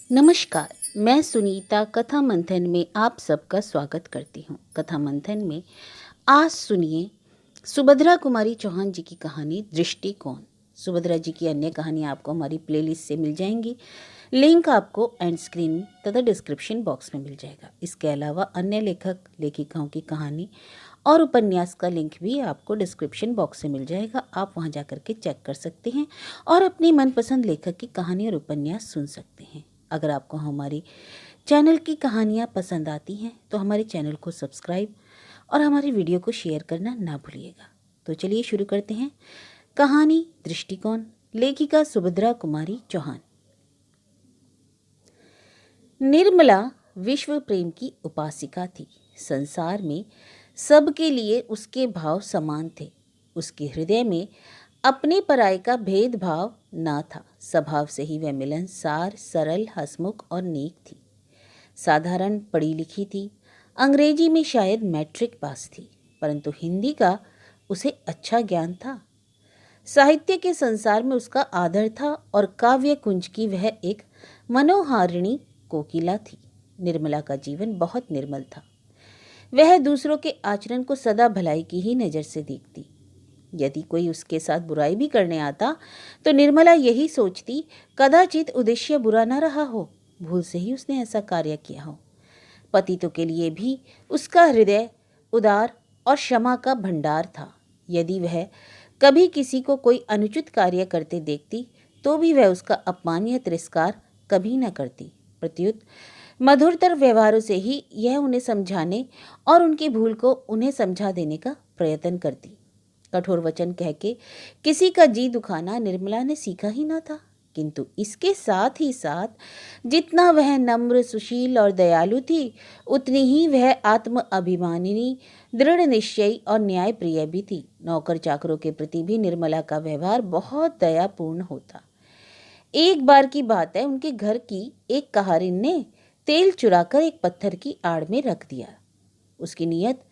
नमस्कार। मैं सुनीता कथा मंथन में आप सबका स्वागत करती हूँ। कथा मंथन में आज सुनिए सुभद्रा कुमारी चौहान जी की कहानी दृष्टिकोण। सुभद्रा जी की अन्य कहानियाँ आपको हमारी प्लेलिस्ट से मिल जाएंगी। लिंक आपको एंड स्क्रीन तथा डिस्क्रिप्शन बॉक्स में मिल जाएगा। इसके अलावा अन्य लेखक लेखिकाओं की कहानी और उपन्यास का लिंक भी आपको डिस्क्रिप्शन बॉक्स से मिल जाएगा। आप वहां जाकर के चेक कर सकते हैं और अपनी मनपसंद लेखक की कहानी और उपन्यास सुन सकते हैं। अगर आपको हमारी चैनल की कहानियाँ पसंद आती हैं तो हमारे चैनल को सब्सक्राइब और हमारी वीडियो को शेयर करना ना भूलिएगा। तो चलिए शुरू करते हैं। कहानी दृष्टिकोण, लेखिका सुभद्रा कुमारी चौहान। निर्मला विश्व प्रेम की उपासिका थी। संसार में सबके लिए उसके भाव समान थे। उसके हृदय में अपने पराये का भेदभाव ना था। स्वभाव से ही वह मिलनसार, सरल, हंसमुख और नेक थी। साधारण पढ़ी लिखी थी। अंग्रेजी में शायद मैट्रिक पास थी, परंतु हिंदी का उसे अच्छा ज्ञान था। साहित्य के संसार में उसका आदर था और काव्य कुंज की वह एक मनोहारिणी कोकिला थी। निर्मला का जीवन बहुत निर्मल था। वह दूसरों के आचरण को सदा भलाई की ही नज़र से देखती। यदि कोई उसके साथ बुराई भी करने आता तो निर्मला यही सोचती, कदाचित उद्देश्य बुरा न रहा हो, भूल से ही उसने ऐसा कार्य किया हो। पतितों के लिए भी उसका हृदय उदार और क्षमा का भंडार था। यदि वह कभी किसी को कोई अनुचित कार्य करते देखती तो भी वह उसका अपमान या तिरस्कार कभी न करती। प्रत्युत मधुरतर व्यवहारों से ही यह उन्हें समझाने और उनकी भूल को उन्हें समझा देने का प्रयत्न करती। कठोर वचन कह के किसी का जी दुखाना निर्मला ने सीखा ही ना था, किंतु इसके साथ ही साथ जितना वह नम्र, सुशील और दयालु थी, उतनी ही वह आत्म अभिमानिनी, दृढ़ निश्चयी और न्यायप्रिय भी थी। नौकर चाकरों के प्रति भी निर्मला का व्यवहार बहुत दयापूर्ण होता। एक बार की बात है, उनके घर की एक कहारिन ने तेल चुराकर एक पत्थर की आड़ में रख दिया। उसकी नीयत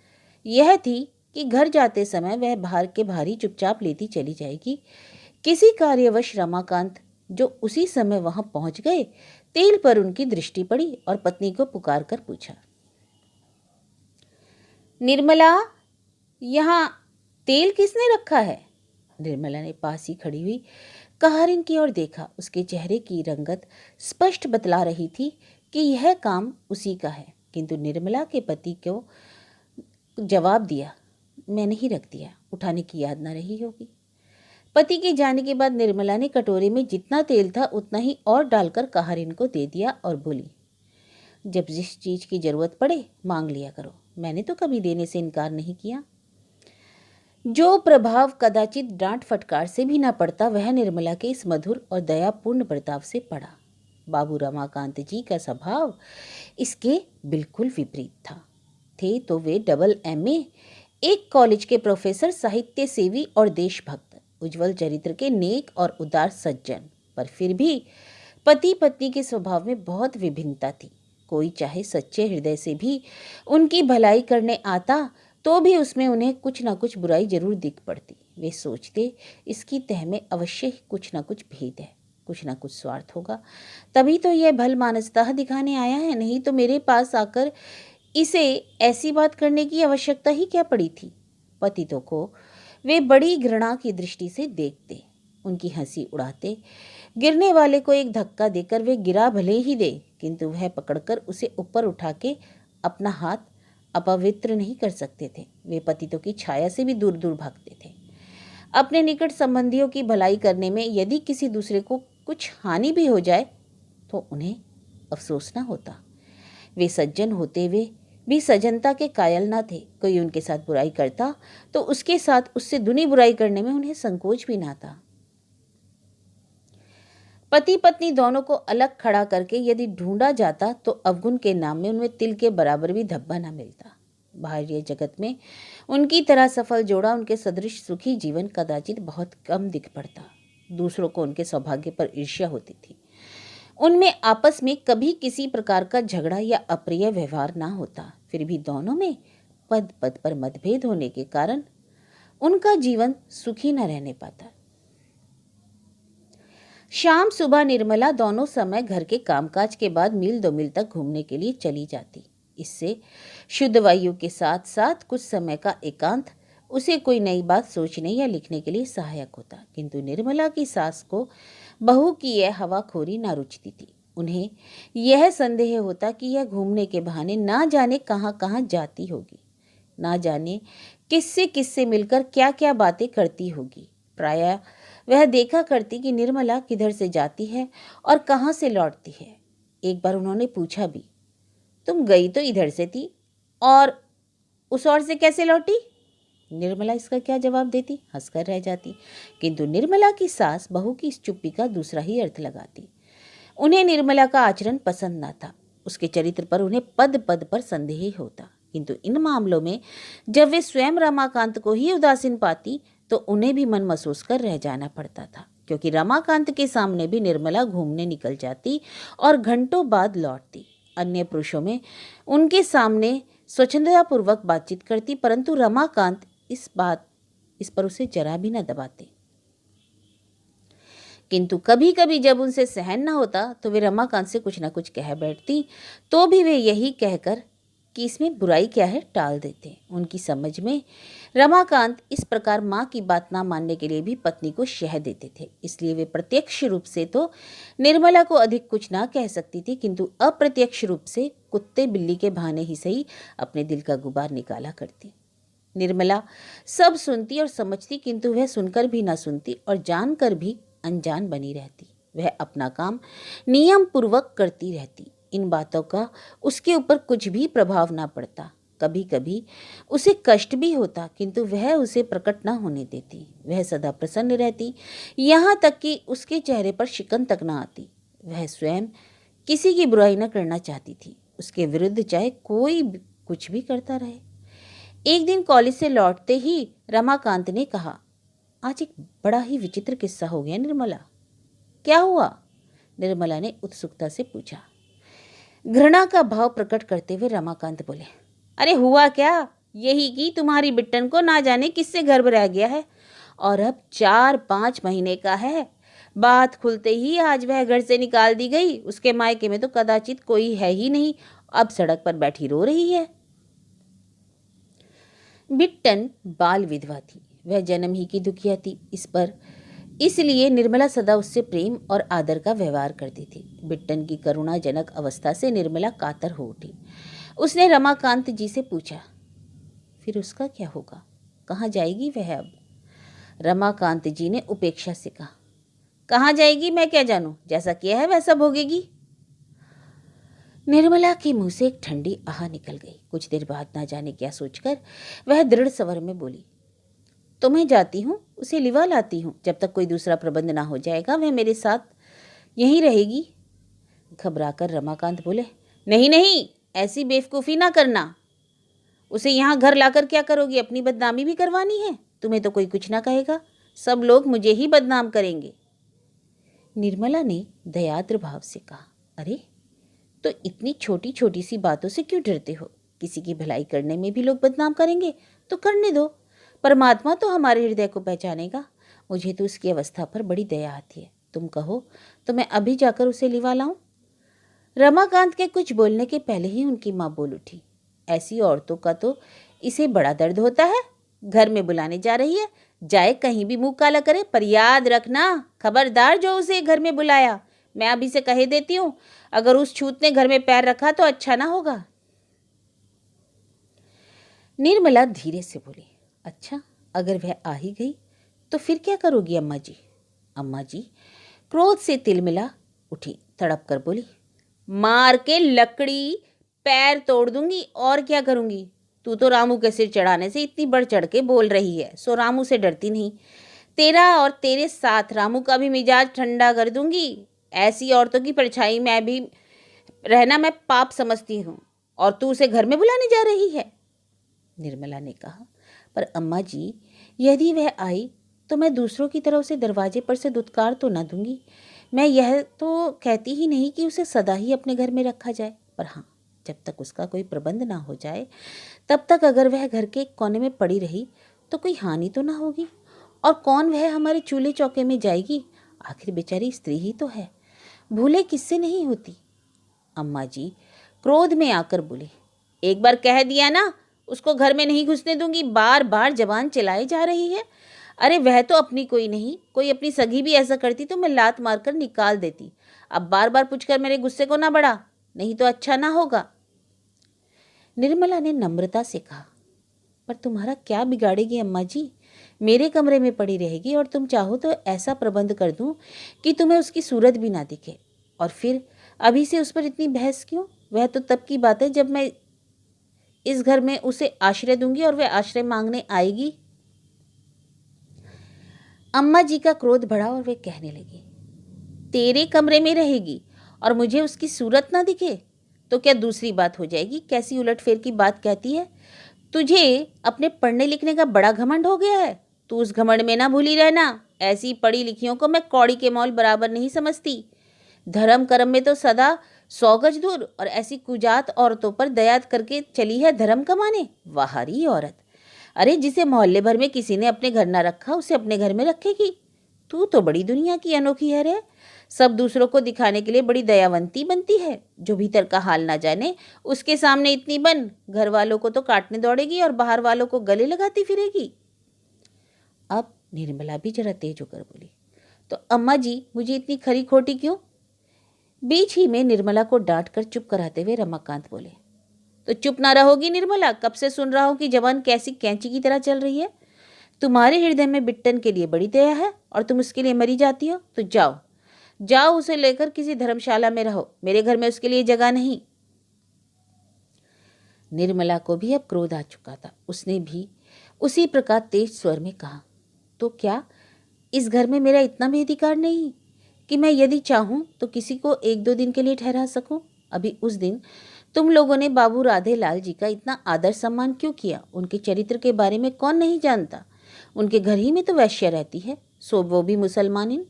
यह थी कि घर जाते समय वह बाहर के भारी चुपचाप लेती चली जाएगी। किसी कार्यवश रमाकांत, जो उसी समय वहां पहुंच गए, तेल पर उनकी दृष्टि पड़ी और पत्नी को पुकार कर पूछा, निर्मला, यहाँ तेल किसने रखा है? निर्मला ने पास ही खड़ी हुई कहारिन की ओर देखा। उसके चेहरे की रंगत स्पष्ट बतला रही थी कि यह काम उसी का है, किंतु निर्मला के पति को जवाब दिया, मैंने ही रख दिया, उठाने की याद ना रही होगी। पति के जाने के बाद निर्मला ने कटोरे में जितना तेल था उतना ही और डालकर कहारिन को दे दिया और बोली, जब जिस चीज की जरूरत पड़े मांग लिया करो, मैंने तो कभी देने से इनकार नहीं किया। जो प्रभाव कदाचित डांट फटकार से भी ना पड़ता, वह निर्मला के इस मधुर और दयापूर्ण बर्ताव से पड़ा। बाबू रमाकांत जी का स्वभाव इसके बिल्कुल विपरीत था। थे तो वे डबल MA, एक कॉलेज के प्रोफेसर, साहित्य सेवी और देशभक्त, उज्जवल चरित्र के नेक और उदार सज्जन, पर फिर भी पति पत्नी के स्वभाव में बहुत विभिन्नता थी। कोई चाहे सच्चे हृदय से भी उनकी भलाई करने आता तो भी उसमें उन्हें कुछ ना कुछ बुराई जरूर दिख पड़ती। वे सोचते, इसकी तह में अवश्य ही कुछ ना कुछ भेद है, कुछ ना कुछ स्वार्थ होगा, तभी तो यह भल मानसता दिखाने आया है, नहीं तो मेरे पास आकर इसे ऐसी बात करने की आवश्यकता ही क्या पड़ी थी। पतितों को वे बड़ी घृणा की दृष्टि से देखते, उनकी हंसी उड़ाते। गिरने वाले को एक धक्का देकर वे गिरा भले ही दे, किंतु वह पकड़कर उसे ऊपर उठा के अपना हाथ अपवित्र नहीं कर सकते थे। वे पतितों की छाया से भी दूर दूर भागते थे। अपने निकट संबंधियों की भलाई करने में यदि किसी दूसरे को कुछ हानि भी हो जाए तो उन्हें अफसोस न होता। वे सज्जन होते हुए भी सज्जनता के कायल न थे। कोई उनके साथ बुराई करता तो उसके साथ उससे दुनी बुराई करने में उन्हें संकोच भी ना था। पति पत्नी दोनों को अलग खड़ा करके यदि ढूंढा जाता तो अवगुण के नाम में उनमें तिल के बराबर भी धब्बा न मिलता। बाह्य जगत में उनकी तरह सफल जोड़ा, उनके सदृश सुखी जीवन कदाचित बहुत कम दिख पड़ता। दूसरों को उनके सौभाग्य पर ईर्ष्या होती थी। उनमें आपस में कभी किसी प्रकार का झगड़ा या अप्रिय व्यवहार ना होता। फिर भी दोनों में पद पद पर मतभेद होने के कारण उनका जीवन सुखी न रहने पाता। शाम सुबह निर्मला दोनों समय घर के कामकाज के बाद मील 2 मील तक घूमने के लिए चली जाती। इससे शुद्ध वायु के साथ साथ कुछ समय का एकांत उसे कोई नई बात सोचने या लिखने के लिए सहायक होता। किंतु निर्मला की सास को बहू की यह हवाखोरी ना रुचती थी। उन्हें यह संदेह होता कि यह घूमने के बहाने ना जाने कहाँ कहाँ जाती होगी, ना जाने किससे किससे मिलकर क्या क्या बातें करती होगी। प्रायः वह देखा करती कि निर्मला किधर से जाती है और कहाँ से लौटती है। एक बार उन्होंने पूछा भी, तुम गई तो इधर से थी और उस ओर से कैसे लौटी? निर्मला इसका क्या जवाब देती? हंसकर रह जाती। किंतु निर्मला की सास बहू की इस चुप्पी का दूसरा ही अर्थ लगाती। उन्हें निर्मला का आचरण पसंद ना था, उसके चरित्र पर उन्हें पद पद पर संदेह होता। किंतु इन मामलों में जब वे स्वयं रमाकांत को ही उदासीन पाती तो उन्हें भी मन महसूस कर रह जाना पड़ता था, क्योंकि रमाकांत के सामने भी निर्मला घूमने निकल जाती और घंटों बाद लौटती। अन्य पुरुषों में उनके सामने स्वच्छंदतापूर्वक बातचीत करती, परंतु रमाकांत इस पर उसे जरा भी न दबाते। किंतु कभी कभी जब उनसे सहन न होता तो वे रमाकांत से कुछ न कुछ कह बैठती, तो भी वे यही कहकर कि इसमें बुराई क्या है टाल देते। उनकी समझ में रमाकांत इस प्रकार माँ की बात ना मानने के लिए भी पत्नी को शह देते थे। इसलिए वे प्रत्यक्ष रूप से तो निर्मला को अधिक कुछ ना कह सकती थी, किंतु अप्रत्यक्ष रूप से कुत्ते बिल्ली के बहाने ही सही अपने दिल का गुबार निकाला करती। निर्मला सब सुनती और समझती, किंतु वह सुनकर भी ना सुनती और जानकर भी अनजान बनी रहती। वह अपना काम नियम पूर्वक करती रहती। इन बातों का उसके ऊपर कुछ भी प्रभाव ना पड़ता। कभी कभी उसे कष्ट भी होता, किंतु वह उसे प्रकट ना होने देती। वह सदा प्रसन्न रहती, यहाँ तक कि उसके चेहरे पर शिकन तक ना आती। वह स्वयं किसी की बुराई न करना चाहती थी, उसके विरुद्ध चाहे कोई कुछ भी करता रहे। एक दिन कॉलेज से लौटते ही रमाकांत ने कहा, आज एक बड़ा ही विचित्र किस्सा हो गया निर्मला। क्या हुआ? निर्मला ने उत्सुकता से पूछा। घृणा का भाव प्रकट करते हुए रमाकांत बोले, अरे हुआ क्या? यही कि तुम्हारी बिट्टन को ना जाने किससे गर्भ रह गया है और अब 4-5 महीने का है। बात खुलते ही आज वह घर से निकाल दी गई। उसके मायके में तो कदाचित कोई है ही नहीं, अब सड़क पर बैठी रो रही है। बिट्टन बाल विधवा थी, वह जन्म ही की दुखिया थी। इसलिए निर्मला सदा उससे प्रेम और आदर का व्यवहार करती थी। बिट्टन की करुणाजनक अवस्था से निर्मला कातर हो उठी। उसने रमाकांत जी से पूछा, फिर उसका क्या होगा? कहाँ जाएगी वह अब? रमाकांत जी ने उपेक्षा से कहा, कहाँ जाएगी मैं क्या जानूं, जैसा किया है वैसा भोगेगी। निर्मला के मुंह से एक ठंडी आह निकल गई। कुछ देर बाद ना जाने क्या सोचकर वह दृढ़ स्वर में बोली, तो मैं जाती हूँ, उसे लिवा लाती हूँ। जब तक कोई दूसरा प्रबंध ना हो जाएगा वह मेरे साथ यहीं रहेगी। घबराकर रमाकांत बोले, नहीं नहीं, ऐसी बेवकूफ़ी ना करना। उसे यहाँ घर लाकर क्या करोगी? अपनी बदनामी भी करवानी है? तुम्हें तो कोई कुछ ना कहेगा, सब लोग मुझे ही बदनाम करेंगे। निर्मला ने दयाद्र भाव से कहा, अरे तो इतनी छोटी छोटी सी बातों से क्यों डरते हो? किसी की भलाई करने में भी लोग बदनाम करेंगे तो करने दो, परमात्मा तो हमारे हृदय को पहचानेगा। मुझे तो उसकी अवस्था पर बड़ी दया आती है। तुम कहो तो मैं अभी जाकर उसे लिवा लाऊं। रमाकांत के कुछ बोलने के पहले ही उनकी माँ बोल उठी, ऐसी औरतों का तो इसे बड़ा दर्द होता है। घर में बुलाने जा रही है, जाए कहीं भी मुंह काला करे, पर याद रखना, खबरदार जो उसे घर में बुलाया। मैं अभी से कह देती हूँ, अगर उस छूत ने घर में पैर रखा तो अच्छा ना होगा। निर्मला धीरे से बोली, अच्छा अगर वह आ ही गई तो फिर क्या करोगी अम्मा जी? अम्मा जी क्रोध से तिलमिला उठी, तड़प कर बोली, मार के लकड़ी पैर तोड़ दूंगी और क्या करूंगी। तू तो रामू के सिर चढ़ाने से इतनी बढ़ चढ़ के बोल रही है, सो रामू से डरती नहीं। तेरा और तेरे साथ रामू का भी मिजाज ठंडा कर दूंगी। ऐसी औरतों की परछाई में भी रहना मैं पाप समझती हूँ, और तू उसे घर में बुलाने जा रही है। निर्मला ने कहा, पर अम्मा जी यदि वह आई तो मैं दूसरों की तरह उसे दरवाजे पर से दुत्कार तो न दूंगी। मैं यह तो कहती ही नहीं कि उसे सदा ही अपने घर में रखा जाए, पर हाँ, जब तक उसका कोई प्रबंध ना हो जाए तब तक अगर वह घर के एक कोने में पड़ी रही तो कोई हानि तो ना होगी। और कौन वह हमारे चूल्हे चौके में जाएगी? आखिर बेचारी स्त्री ही तो है, भूले किससे नहीं होती। अम्मा जी क्रोध में आकर बोले, एक बार कह दिया ना, उसको घर में नहीं घुसने दूंगी, बार बार जबान चलाए जा रही है। अरे वह तो अपनी कोई नहीं, कोई अपनी सगी भी ऐसा करती तो मैं लात मारकर निकाल देती। अब बार बार पूछकर मेरे गुस्से को ना बढ़ा, नहीं तो अच्छा ना होगा। निर्मला ने नम्रता से कहा, पर तुम्हारा क्या बिगाड़ेगी अम्मा जी, मेरे कमरे में पड़ी रहेगी और तुम चाहो तो ऐसा प्रबंध कर दूं कि तुम्हें उसकी सूरत भी ना दिखे। और फिर अभी से उस पर इतनी बहस क्यों? वह तो तब की बात है जब मैं इस घर में उसे आश्रय दूंगी और वह आश्रय मांगने आएगी। अम्मा जी का क्रोध बढ़ा और वे कहने लगे, तेरे कमरे में रहेगी और मुझे उसकी सूरत ना दिखे तो क्या दूसरी बात हो जाएगी? कैसी उलटफेर की बात कहती है। तुझे अपने पढ़ने लिखने का बड़ा घमंड हो गया है, तू उस घमंड में ना भूली रहना। ऐसी पढ़ी लिखियों को मैं कौड़ी के मौल बराबर नहीं समझती। धर्म कर्म में तो सदा 100 गज दूर, और ऐसी कुजात औरतों पर दया करके चली है धर्म कमाने। वाहारी औरत! अरे जिसे मोहल्ले भर में किसी ने अपने घर ना रखा, उसे अपने घर में रखेगी। तू तो बड़ी दुनिया की अनोखी है रे, सब दूसरों को दिखाने के लिए बड़ी दयावंती बनती है। जो भीतर का हाल ना जाने उसके सामने इतनी बन, घर वालों को तो काटने दौड़ेगी और बाहर वालों को गले लगाती फिरेगी। अब निर्मला भी जरा तेज होकर बोली, तो अम्मा जी मुझे इतनी खरी खोटी क्यों? बीच ही में निर्मला को डांट कर चुप कराते हुए रमाकांत बोले, तो चुप ना रहोगी निर्मला? कब से सुन रहा हूं कि जवान कैसी कैंची की तरह चल रही है। तुम्हारे हृदय में बिट्टन के लिए बड़ी दया है और तुम उसके लिए मरी जाती हो। तो जाओ जाओ, उसे लेकर किसी धर्मशाला में रहो, मेरे घर में उसके लिए जगह नहीं। निर्मला को भी अब क्रोध आ चुका था। उसने भी उसी प्रकार तेज स्वर में कहा, तो क्या इस घर में मेरा इतना भी अधिकार नहीं कि मैं यदि चाहूं तो किसी को 1-2 दिन के लिए ठहरा सकूं? अभी उस दिन तुम लोगों ने बाबू राधे लाल जी का इतना आदर सम्मान क्यों किया? उनके चरित्र के बारे में कौन नहीं जानता? उनके घर ही में तो वैश्या रहती है, सो वो भी मुसलमानिन,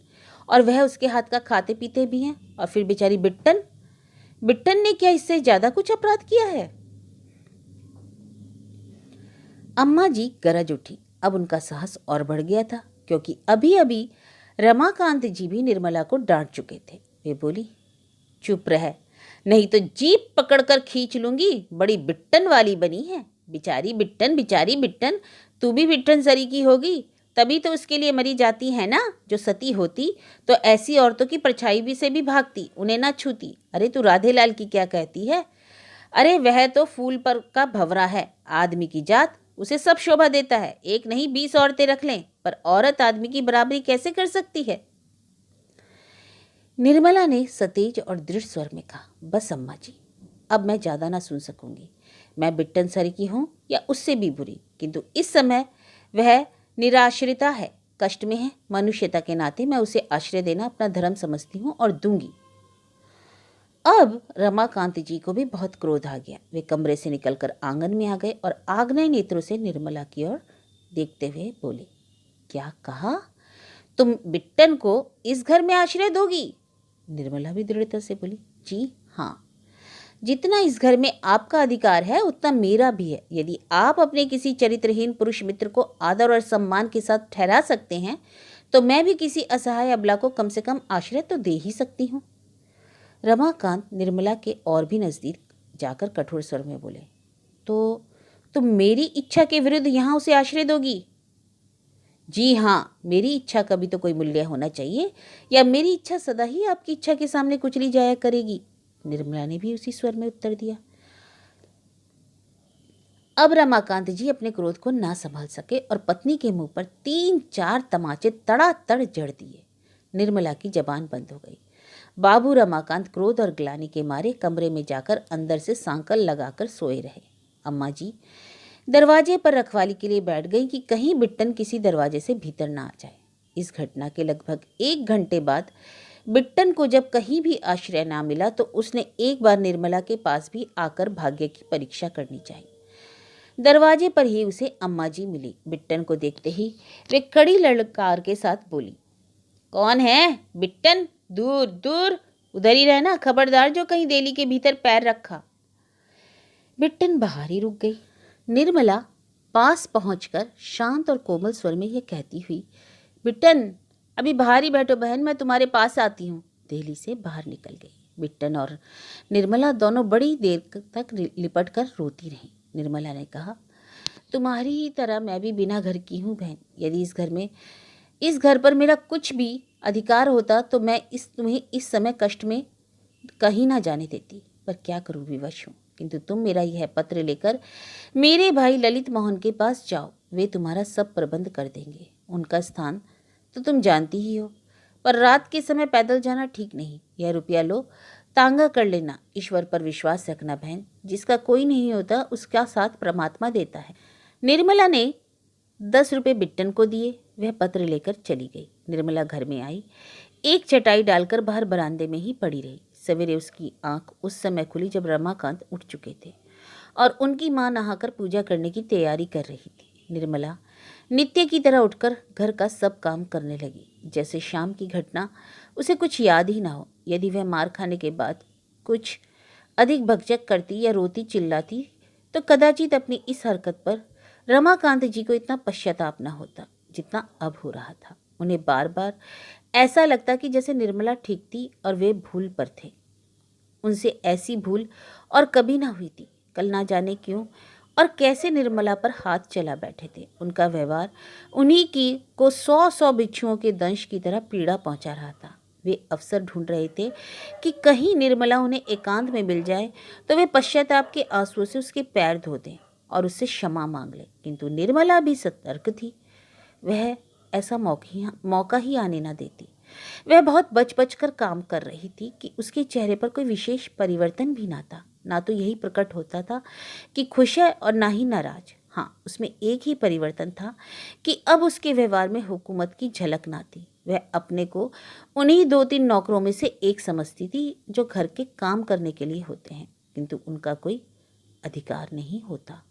और वह उसके हाथ का खाते पीते भी हैं। और फिर बेचारी बिट्टन, बिट्टन ने क्या इससे ज्यादा कुछ अपराध किया है? अम्मा जी गरज उठी। अब उनका साहस और बढ़ गया था, क्योंकि अभी अभी रमाकांत जी भी निर्मला को डांट चुके थे। वे बोली, चुप रह, नहीं तो जीप पकड़कर खींच लूंगी। बड़ी बिट्टन वाली बनी है, बेचारी बिट्टन, बेचारी बिट्टन। तू भी बिट्टन सरी की होगी, तभी तो उसके लिए मरी जाती है ना। जो सती होती तो ऐसी औरतों की परछाई भी से भी भागती, उन्हें ना छूती। अरे तू राधेलाल की क्या कहती है? अरे वह तो फूल पर का भंवरा है, आदमी की जात, उसे सब शोभा देता है। एक नहीं 20 औरतें रख लें, पर औरत आदमी की बराबरी कैसे कर सकती है? निर्मला ने सतेज और दृढ़ स्वर में कहा, बस अम्मा जी, अब मैं ज्यादा ना सुन सकूंगी। मैं बिट्टन सर की हूं या उससे भी बुरी, किंतु इस समय वह निराश्रिता है, कष्ट में है। मनुष्यता के नाते मैं उसे आश्रय देना अपना धर्म समझती हूं और दूंगी। अब रमाकांत जी को भी बहुत क्रोध आ गया। वे कमरे से निकलकर आंगन में आ गए और आग्नेय नेत्रों से निर्मला की ओर देखते हुए बोले, क्या कहा? तुम बिट्टन को इस घर में आश्रय दोगी? निर्मला भी दृढ़ता से बोली, जी हाँ, जितना इस घर में आपका अधिकार है उतना मेरा भी है। यदि आप अपने किसी चरित्रहीन पुरुष मित्र को आदर और सम्मान के साथ ठहरा सकते हैं तो मैं भी किसी असहाय अबला को कम से कम आश्रय तो दे ही सकती हूँ। रमाकांत निर्मला के और भी नजदीक जाकर कठोर स्वर में बोले, तो तुम मेरी इच्छा के विरुद्ध यहाँ उसे आश्रय दोगी? जी हाँ, मेरी इच्छा का भी तो कोई मूल्य होना चाहिए, या मेरी इच्छा सदा ही आपकी इच्छा के सामने कुचली जाया करेगी? निर्मला ने भी उसी स्वर में उत्तर दिया। अब रमाकांत जी अपने क्रोध को ना संभाल सके और पत्नी के मुंह पर 3-4 तमाचे तड़ातड़ जड़ दिए। निर्मला की जबान बंद हो गई। बाबू रमाकांत क्रोध और ग्लानि के मारे कमरे में जाकर अंदर से सांकल लगाकर सोए रहे। अम्मा जी दरवाजे पर रखवाली के लिए बैठ गई कि कहीं बिट्टन किसी दरवाजे से भीतर ना आ जाए। इस घटना के लगभग 1 घंटे बाद बिट्टन को जब कहीं भी आश्रय ना मिला तो उसने एक बार निर्मला के पास भी आकर भाग्य की परीक्षा करनी चाहिए। दरवाजे पर ही उसे अम्मा जी मिली। बिट्टन को देखते ही वे कड़ी ललकार के साथ बोली, कौन है बिट्टन? दूर दूर उधर ही रहना, खबरदार जो कहीं देली के भीतर पैर रखा। बिट्टन बाहर ही रुक गई। निर्मला पास पहुंचकर शांत और कोमल स्वर में यह कहती हुई, बिट्टन अभी बाहर ही बैठो बहन, मैं तुम्हारे पास आती हूँ। देहली से बाहर निकल गई। बिट्टन और निर्मला दोनों बड़ी देर तक लिपट कर रोती रहीं। निर्मला ने कहा, तुम्हारी ही तरह मैं भी बिना घर की हूँ बहन। यदि इस घर पर मेरा कुछ भी अधिकार होता तो मैं तुम्हें इस समय कष्ट में कहीं ना जाने देती, पर क्या करूँ, विवश हूँ। किंतु तुम मेरा यह पत्र लेकर मेरे भाई ललित मोहन के पास जाओ, वे तुम्हारा सब प्रबंध कर देंगे। उनका स्थान तो तुम जानती ही हो, पर रात के समय पैदल जाना ठीक नहीं। यह रुपया लो, तांगा कर लेना। ईश्वर पर विश्वास रखना बहन, जिसका कोई नहीं होता उसका साथ परमात्मा देता है। निर्मला ने 10 रुपये बिट्टन को दिए। वह पत्र लेकर चली गई। निर्मला घर में आई, एक चटाई डालकर बाहर बरामदे में ही पड़ी रही। सवेरे उसकी आंख उस समय खुली जब रमाकांत उठ चुके थे और उनकी मां नहाकर पूजा करने की तैयारी कर रही थी। निर्मला नित्य की तरह उठकर घर का सब काम करने लगी, जैसे शाम की घटना उसे कुछ याद ही ना हो। यदि वह मार खाने के बाद कुछ अधिक भगचक करती या रोती चिल्लाती तो कदाचित अपनी इस हरकत पर रमाकांत जी को इतना पश्चाताप न होता जितना अब हो रहा था। उन्हें बार बार ऐसा लगता कि जैसे निर्मला ठीक थी और वे भूल पर थे। उनसे ऐसी भूल और कभी ना हुई थी। कल ना जाने क्यों और कैसे निर्मला पर हाथ चला बैठे थे। उनका व्यवहार उन्हीं की को 100 बिच्छुओं के दंश की तरह पीड़ा पहुंचा रहा था। वे अवसर ढूंढ रहे थे कि कहीं निर्मला उन्हें एकांत में मिल जाए तो वे पश्चाताप के आंसुओं से उसके पैर धो दें और उससे क्षमा मांग ले। किंतु निर्मला भी सतर्क थी। वह ऐसा मौका ही आने ना देती। वह बहुत बच कर काम कर रही थी कि उसके चेहरे पर कोई विशेष परिवर्तन भी ना था। ना तो यही प्रकट होता था कि खुश है और ना ही नाराज। हाँ, उसमें एक ही परिवर्तन था कि अब उसके व्यवहार में हुकूमत की झलक ना थी। वह अपने को उन्हीं 2-3 नौकरों में से एक समझती थी जो घर के काम करने के लिए होते हैं, किंतु उनका कोई अधिकार नहीं होता।